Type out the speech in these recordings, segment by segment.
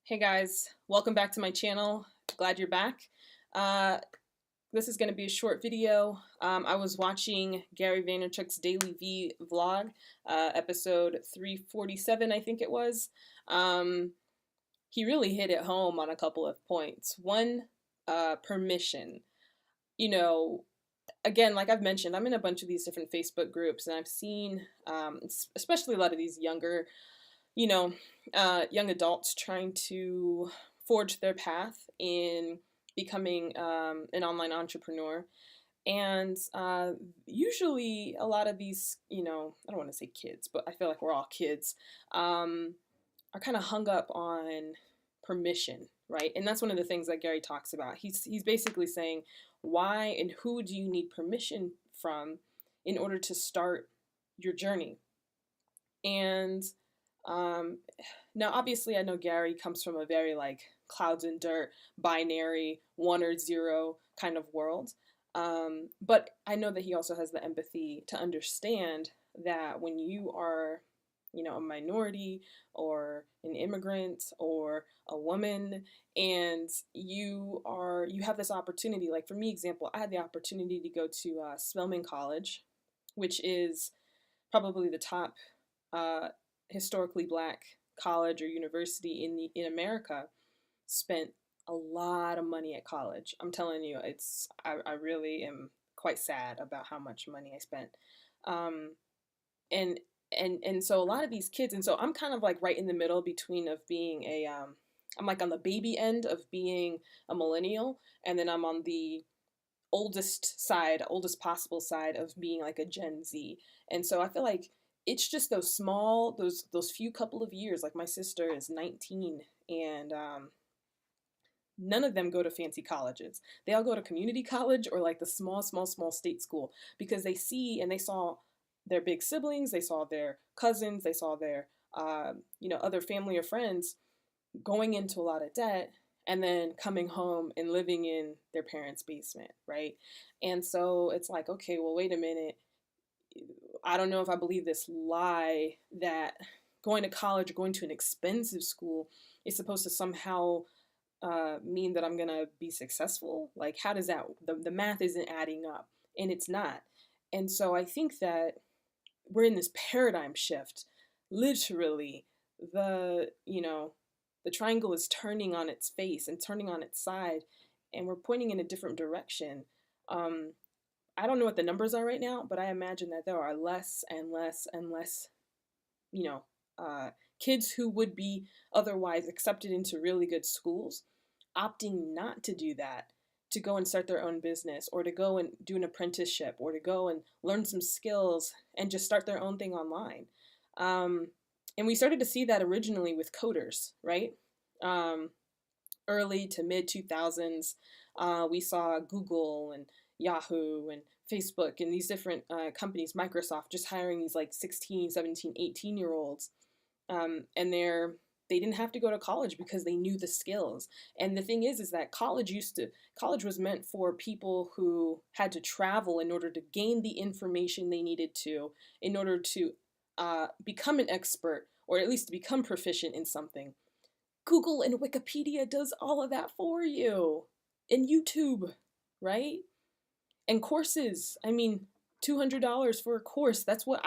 Hey guys, welcome back to my channel. Glad you're back. Uh, this is going to be a short video. I was watching Gary Vaynerchuk's DailyVee vlog, episode 347, I think it was. He really hit it home on a couple of points. One, permission. You know, again, like I've mentioned, I'm in a bunch of these different Facebook groups, and I've seen, especially a lot of these younger young adults trying to forge their path in becoming an online entrepreneur. And usually, a lot of these, I don't want to say kids, but I feel like we're all kids, are kind of hung up on permission, right? And that's one of the things that Gary talks about. He's basically saying, why and who do you need permission from in order to start your journey? And um, now, obviously, I know Gary comes from a very like clouds and dirt, binary, one or zero kind of world. But I know that he also has the empathy to understand that when you are, a minority or an immigrant or a woman, and you have this opportunity. Like for me, example, I had the opportunity to go to Spelman College, which is probably the top uh, historically black college or university in America. Spent a lot of money at college. I'm telling you, I really am quite sad about how much money I spent. Um, and and so a lot of these kids, and so I'm kind of like right in the middle between of being I'm like on the baby end of being a millennial, and then I'm on the oldest possible side of being like a Gen Z. And so I feel like it's just those small, those few couple of years. Like my sister is 19, and none of them go to fancy colleges. They all go to community college or like the small state school because they see and they saw their big siblings, they saw their cousins, they saw their other family or friends going into a lot of debt and then coming home and living in their parents' basement, right? And so it's like, okay, well, wait a minute. I don't know if I believe this lie that going to college or going to an expensive school is supposed to somehow mean that I'm going to be successful. Like, how does the math isn't adding up, and it's not. And so I think that we're in this paradigm shift. Literally, the triangle is turning on its face and turning on its side, and we're pointing in a different direction. Um, I don't know what the numbers are right now, but I imagine that there are less and less and less, you know, uh, kids who would be otherwise accepted into really good schools, opting not to do that, to go and start their own business, or to go and do an apprenticeship, or to go and learn some skills and just start their own thing online. Um, and we started to see that originally with coders, right? Um, Early to mid 2000s, we saw Google and Yahoo and Facebook and these different companies, Microsoft, just hiring these like 16, 17, 18-year olds. And they didn't have to go to college because they knew the skills. And the thing is that college was meant for people who had to travel in order to gain the information they needed to, in order to become an expert, or at least to become proficient in something. Google and Wikipedia does all of that for you. And YouTube, right? And courses. I mean, $200 for a course. That's what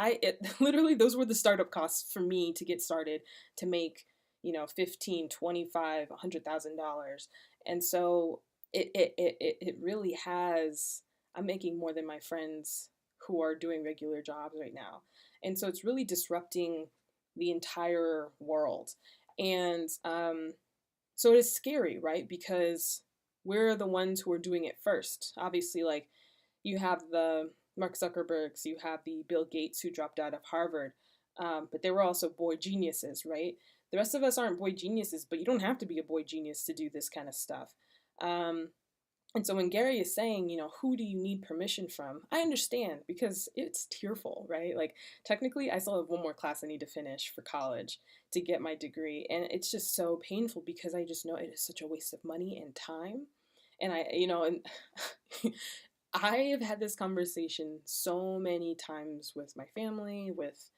literally, those were the startup costs for me to get started, to make, 15, 25, $100,000. And so it really has, I'm making more than my friends who are doing regular jobs right now. And so it's really disrupting the entire world. And so it is scary, right? Because we're the ones who are doing it first. Obviously, like you have the Mark Zuckerbergs, you have the Bill Gates who dropped out of Harvard, but they were also boy geniuses, right? The rest of us aren't boy geniuses, but you don't have to be a boy genius to do this kind of stuff. Um, and so when Gary is saying, who do you need permission from? I understand because it's tearful, right? Like technically I still have one more class I need to finish for college to get my degree. And it's just so painful because I just know it is such a waste of money and time. And and I have had this conversation so many times with my family, with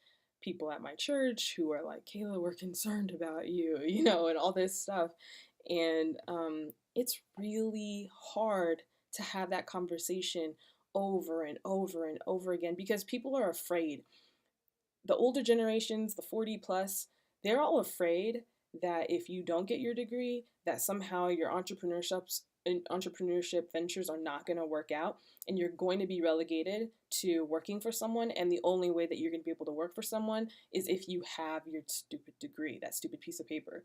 people at my church who are like, Kayla, we're concerned about you, you know, and all this stuff. And it's really hard to have that conversation over and over and over again because people are afraid. The older generations, the 40 plus, they're all afraid that if you don't get your degree, that somehow your entrepreneurship ventures are not going to work out and you're going to be relegated to working for someone, and the only way that you're going to be able to work for someone is if you have your stupid degree, that stupid piece of paper.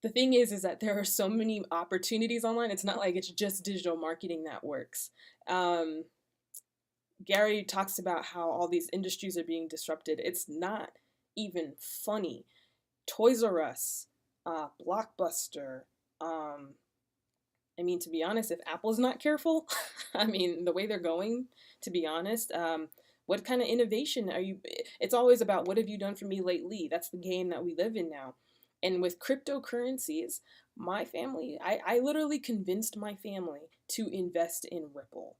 The thing is that there are so many opportunities online. It's not like it's just digital marketing that works. Gary talks about how all these industries are being disrupted. It's not even funny. Toys R Us, Blockbuster. I mean, to be honest, if Apple's not careful, I mean, the way they're going, to be honest, what kind of innovation are you? It's always about what have you done for me lately? That's the game that we live in now. And with cryptocurrencies, my family, I literally convinced my family to invest in Ripple.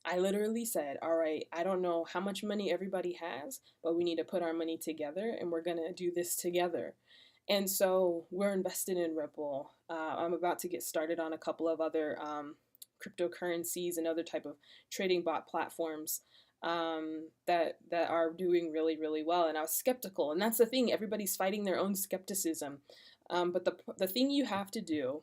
I literally said, all right, I don't know how much money everybody has, but we need to put our money together and we're going to do this together. And so we're invested in Ripple. I'm about to get started on a couple of other cryptocurrencies and other type of trading bot platforms that are doing really, really well. And I was skeptical. And that's the thing. Everybody's fighting their own skepticism. But the thing you have to do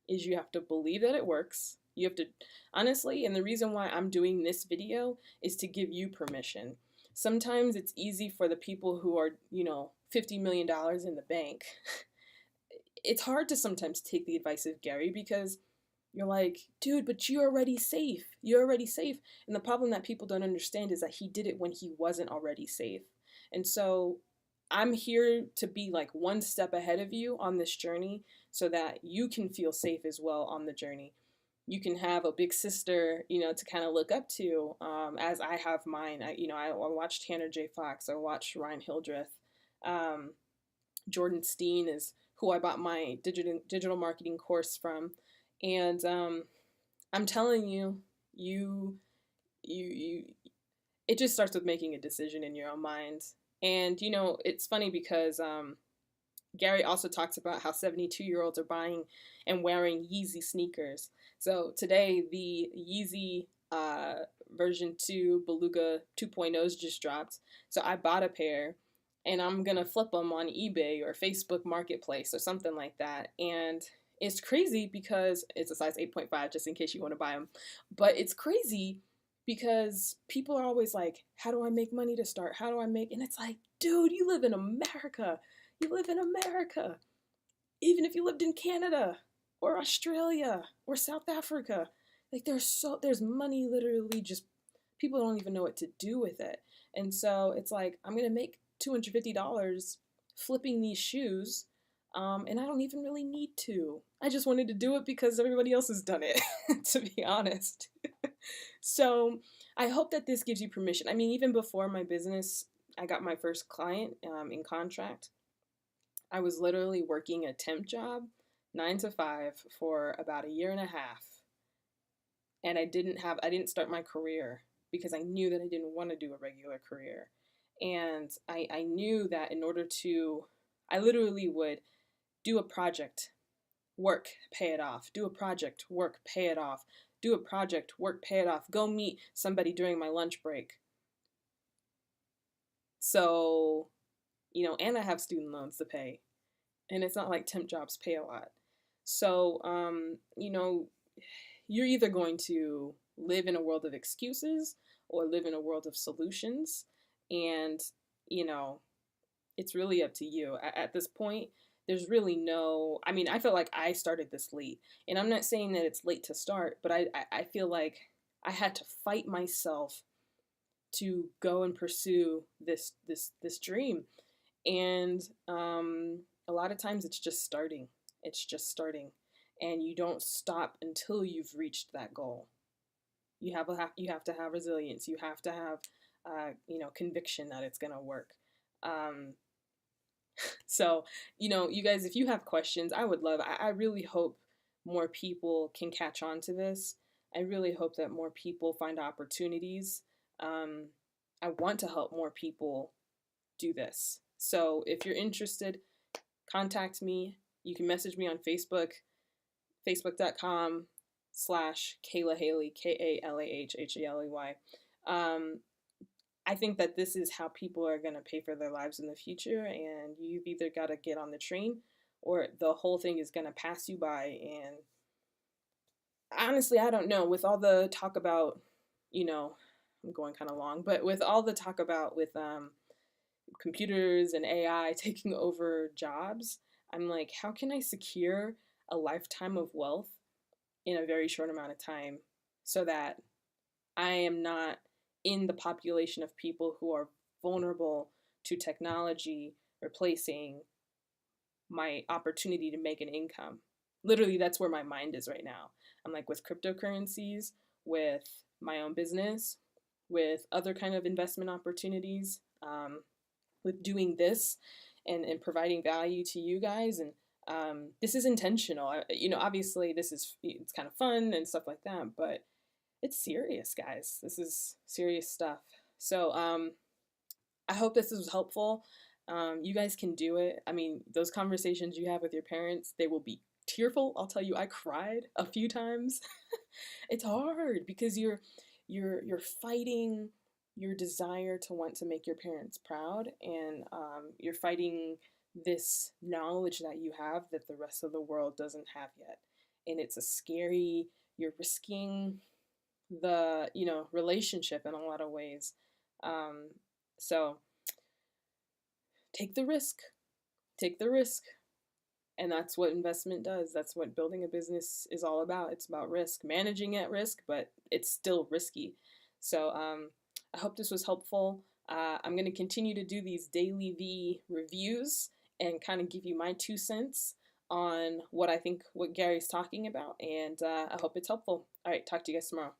is you have to believe that it works. You have to, honestly, and the reason why I'm doing this video is to give you permission. Sometimes it's easy for the people who are, you know, $50 million in the bank. It's hard to sometimes take the advice of Gary because you're like, dude, but you're already safe. You're already safe. And the problem that people don't understand is that he did it when he wasn't already safe. And so I'm here to be like one step ahead of you on this journey so that you can feel safe as well on the journey. You can have a big sister, you know, to kind of look up to, as I have mine. I watched Tanner J. Fox. I watched Ryan Hildreth. Jordan Steen is who I bought my digital marketing course from. And I'm telling you, it just starts with making a decision in your own mind. And, you know, it's funny because Gary also talks about how 72-year-olds are buying and wearing Yeezy sneakers. So today, the Yeezy version 2 Beluga 2.0s just dropped. So I bought a pair, and I'm going to flip them on eBay or Facebook Marketplace or something like that. And it's crazy because it's a size 8.5, just in case you want to buy them. But it's crazy because people are always like, how do I make money to start? How do I make? And it's like, dude, you live in America. You live in America. Even if you lived in Canada or Australia or South Africa, like there's money literally just, people don't even know what to do with it. And so it's like, I'm going to make $250 flipping these shoes. And I don't even really need to. I just wanted to do it because everybody else has done it, to be honest. So I hope that this gives you permission. I mean, even before my business, I got my first client in contract. I was literally working a temp job, 9 to 5, for about a year and a half. And I didn't start my career because I knew that I didn't want to do a regular career. And I knew that in order to, I literally would do a project, work, pay it off. Do a project, work, pay it off. Do a project, work, pay it off. Go meet somebody during my lunch break. So, you know, and I have student loans to pay. And it's not like temp jobs pay a lot. So, you know, you're either going to live in a world of excuses or live in a world of solutions. And, you know, it's really up to you. At this point, there's really no, I mean, I feel like I started this late. And I'm not saying that it's late to start, but I feel like I had to fight myself to go and pursue this dream. And a lot of times it's just starting. It's just starting. And you don't stop until you've reached that goal. You have to have resilience. You have to have, you know, conviction that it's going to work. So, you know, you guys, if you have questions, I would love, I really hope more people can catch on to this. I really hope that more people find opportunities. I want to help more people do this. So if you're interested, contact me. You can message me on Facebook, facebook.com/Kalah Haley, KALAHHALEY. I think that this is how people are going to pay for their lives in the future, and you've either got to get on the train or the whole thing is going to pass you by. And honestly, I don't know. With all the talk about, I'm going kind of long, but with all the talk about with computers and AI taking over jobs, I'm like, how can I secure a lifetime of wealth in a very short amount of time so that I am not in the population of people who are vulnerable to technology replacing my opportunity to make an income. Literally, that's where my mind is right now. I'm like, with cryptocurrencies, with my own business, with other kind of investment opportunities, with doing this and providing value to you guys. And this is intentional. Obviously it's kind of fun and stuff like that, but it's serious, guys. This is serious stuff. So I hope this was helpful. You guys can do it. I mean, those conversations you have with your parents, they will be tearful. I'll tell you, I cried a few times. It's hard because you're fighting your desire to want to make your parents proud, and you're fighting this knowledge that you have that the rest of the world doesn't have yet. And it's a scary, you're risking the relationship in a lot of ways. So take the risk, and that's what investment does. That's what building a business is all about. It's about risk, managing at risk, but it's still risky. So I hope this was helpful. I'm going to continue to do these DailyVee reviews and kind of give you my 2 cents on what I think what Gary's talking about, and I hope it's helpful. All right, talk to you guys tomorrow.